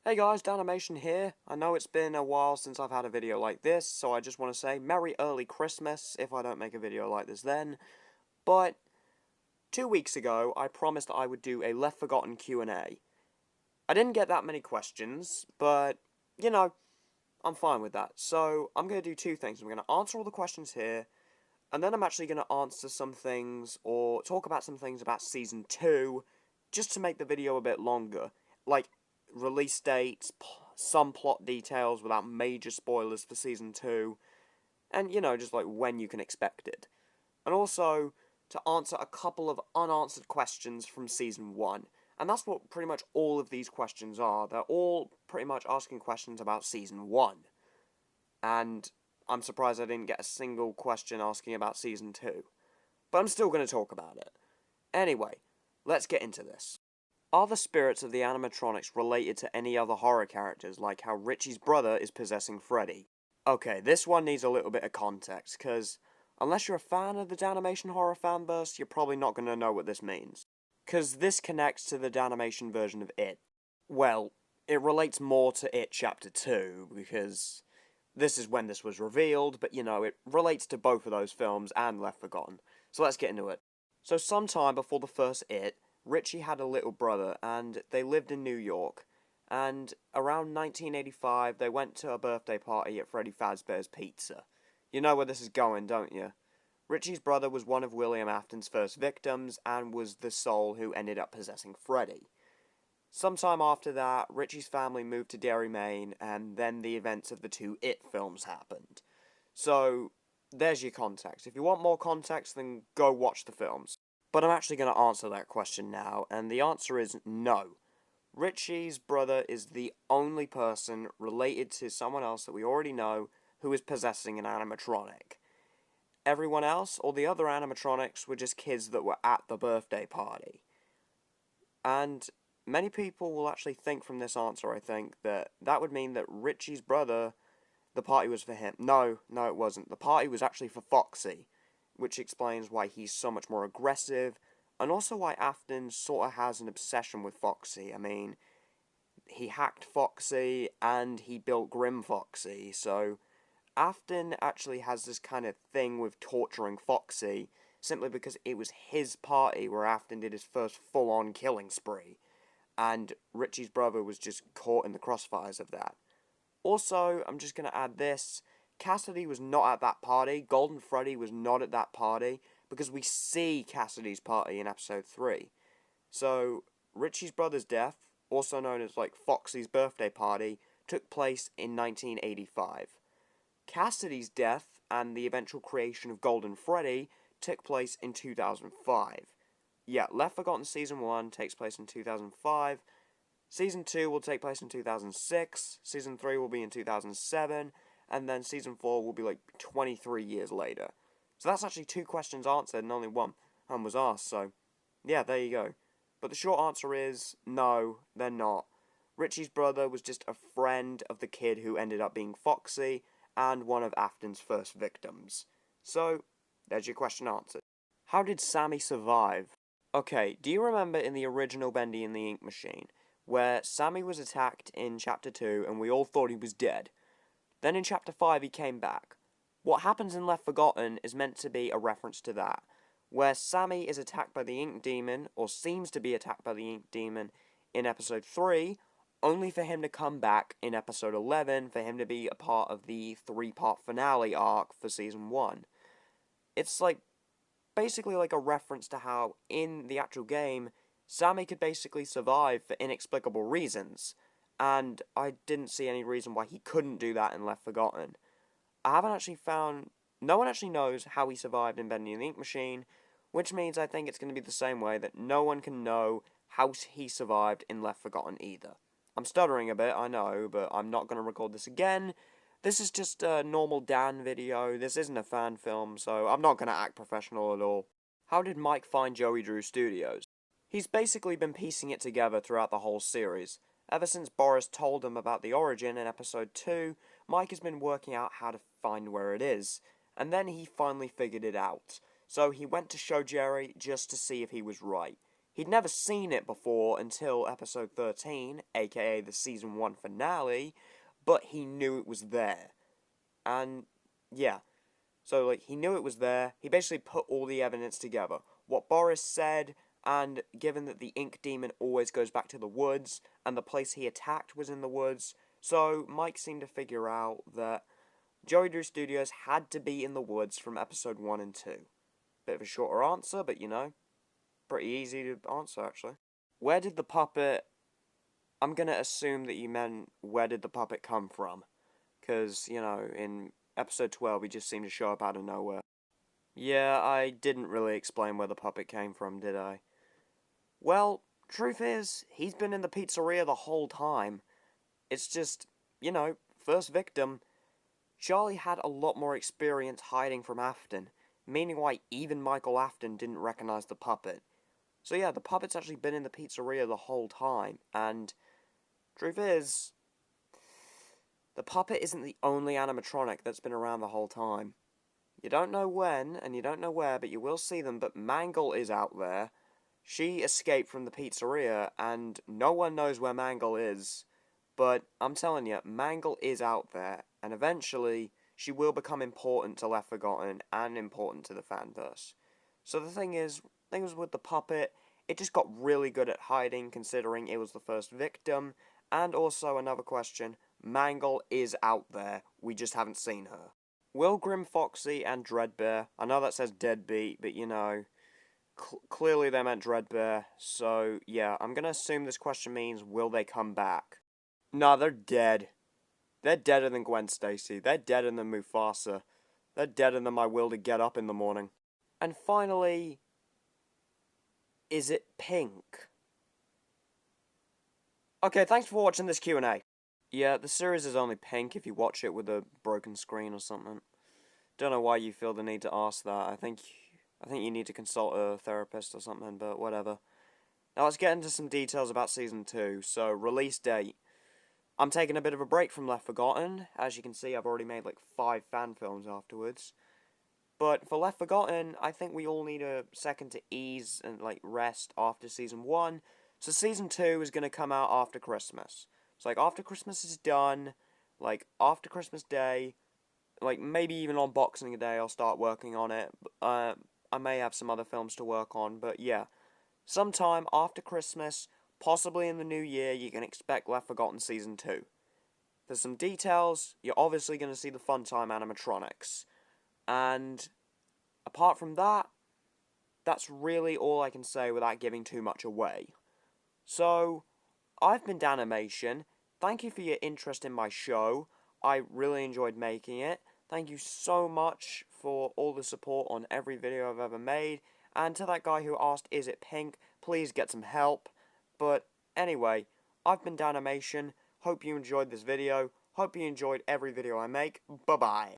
Hey guys, Danimation here. I know it's been a while since I've had a video like this, so I just want to say Merry Early Christmas if I don't make a video like this then. But 2 weeks ago, I promised I would do a Left Forgotten Q&A. I didn't get that many questions, but, you know, I'm fine with that. So, I'm going to do two things. I'm going to answer all the questions here, and then I'm actually going to answer some things, or talk about some things about Season 2, just to make the video a bit longer. Like, release dates, some plot details without major spoilers for Season 2, and, just like when you can expect it. And also, to answer a couple of unanswered questions from Season 1. And that's what pretty much all of these questions are. They're all pretty much asking questions about Season 1. And I'm surprised I didn't get a single question asking about Season 2. But I'm still going to talk about it. Anyway, let's get into this. Are the spirits of the animatronics related to any other horror characters, like how Richie's brother is possessing Freddy? Okay, this one needs a little bit of context, because unless you're a fan of the Danimation horror fanverse, you're probably not going to know what this means. Because this connects to the Danimation version of It. Well, it relates more to It Chapter 2, because this is when this was revealed, but it relates to both of those films and Left Forgotten. So let's get into it. So sometime before the first It, Richie had a little brother, and they lived in New York. And around 1985, they went to a birthday party at Freddy Fazbear's Pizza. You know where this is going, don't you? Richie's brother was one of William Afton's first victims, and was the soul who ended up possessing Freddy. Sometime after that, Richie's family moved to Derry, Maine, and then the events of the two It films happened. So, there's your context. If you want more context, then go watch the films. But I'm actually going to answer that question now, and the answer is no. Richie's brother is the only person related to someone else that we already know who is possessing an animatronic. Everyone else, or the other animatronics, were just kids that were at the birthday party. And many people will actually think from this answer, I think, that that would mean that Richie's brother, the party was for him. No, it wasn't. The party was actually for Foxy, which explains why he's so much more aggressive, and also why Afton sort of has an obsession with Foxy. I mean, he hacked Foxy, and he built Grim Foxy, so Afton actually has this kind of thing with torturing Foxy, simply because it was his party where Afton did his first full-on killing spree, and Richie's brother was just caught in the crossfires of that. Also, I'm just going to add this, Cassidy was not at that party, Golden Freddy was not at that party, because we see Cassidy's party in episode 3. So, Richie's brother's death, also known as like Foxy's birthday party, took place in 1985. Cassidy's death and the eventual creation of Golden Freddy took place in 2005. Yeah, Left Forgotten Season 1 takes place in 2005, Season 2 will take place in 2006, Season 3 will be in 2007, and then Season 4 will be like 23 years later. So that's actually 2 questions answered and only one was asked, so yeah, there you go. But the short answer is, no, they're not. Richie's brother was just a friend of the kid who ended up being Foxy, and one of Afton's first victims. So, there's your question answered. How did Sammy survive? Okay, do you remember in the original Bendy and the Ink Machine, where Sammy was attacked in Chapter 2 and we all thought he was dead? Then in Chapter 5 he came back. What happens in Left Forgotten is meant to be a reference to that, where Sammy is attacked by the Ink Demon, or seems to be attacked by the Ink Demon, in Episode 3, only for him to come back in Episode 11, for him to be a part of the 3-part finale arc for Season 1. It's like, basically like a reference to how, in the actual game, Sammy could basically survive for inexplicable reasons, and I didn't see any reason why he couldn't do that in Left Forgotten. I haven't actually found... No one actually knows how he survived in Bendy and the Ink Machine, which means I think it's going to be the same way that no one can know how he survived in Left Forgotten either. I'm stuttering a bit, I know, but I'm not going to record this again. This is just a normal Dan video, this isn't a fan film, so I'm not going to act professional at all. How did Mike find Joey Drew Studios? He's basically been piecing it together throughout the whole series. Ever since Boris told him about the origin in episode 2, Mike has been working out how to find where it is, and then he finally figured it out. So he went to show Jerry just to see if he was right. He'd never seen it before until episode 13, aka the season 1 finale, but he knew it was there. And, yeah. So, like, he knew it was there. He basically put all the evidence together. What Boris said, and given that the ink demon always goes back to the woods, and the place he attacked was in the woods, so Mike seemed to figure out that Joey Drew Studios had to be in the woods from episode 1 and 2. Bit of a shorter answer, but you know, pretty easy to answer, actually. Where did the puppet... I'm gonna assume that you meant, where did the puppet come from? Because, you know, in episode 12, he just seemed to show up out of nowhere. Yeah, I didn't really explain where the puppet came from, did I? Well, truth is, he's been in the pizzeria the whole time. It's just, you know, first victim. Charlie had a lot more experience hiding from Afton, meaning why even Michael Afton didn't recognize the puppet. So yeah, the puppet's actually been in the pizzeria the whole time, and truth is, the puppet isn't the only animatronic that's been around the whole time. You don't know when, and you don't know where, but you will see them, but Mangle is out there. She escaped from the pizzeria, and no one knows where Mangle is. But I'm telling you, Mangle is out there, and eventually she will become important to Left Forgotten and important to the fanverse. So the thing is, things with the puppet, it just got really good at hiding considering it was the first victim, and also another question, Mangle is out there, we just haven't seen her. Will Grim Foxy and Dreadbear, I know that says Deadbeat, but you know, clearly they meant Dreadbear, so yeah, I'm gonna assume this question means, will they come back? Nah, they're dead. They're deader than Gwen Stacy. They're deader than Mufasa. They're deader than my will to get up in the morning. And finally, is it pink? Okay, thanks for watching this Q&A. Yeah, the series is only pink if you watch it with a broken screen or something. Don't know why you feel the need to ask that. I think you need to consult a therapist or something, but whatever. Now let's get into some details about Season 2. So, release date. I'm taking a bit of a break from Left Forgotten. As you can see, I've already made like 5 fan films afterwards. But for Left Forgotten, I think we all need a second to ease and like rest after Season 1. So Season 2 is going to come out after Christmas. So like after Christmas is done, like after Christmas Day, like maybe even on Boxing Day I'll start working on it. I may have some other films to work on, but yeah. Sometime after Christmas, possibly in the new year, you can expect Left Forgotten Season 2. There's some details, you're obviously going to see the Funtime animatronics. And apart from that, that's really all I can say without giving too much away. So, I've been Danimation. Thank you for your interest in my show. I really enjoyed making it. Thank you so much for all the support on every video I've ever made. And to that guy who asked, is it pink? Please get some help. But anyway, I've been Danimation. Hope you enjoyed this video. Hope you enjoyed every video I make. Bye-bye.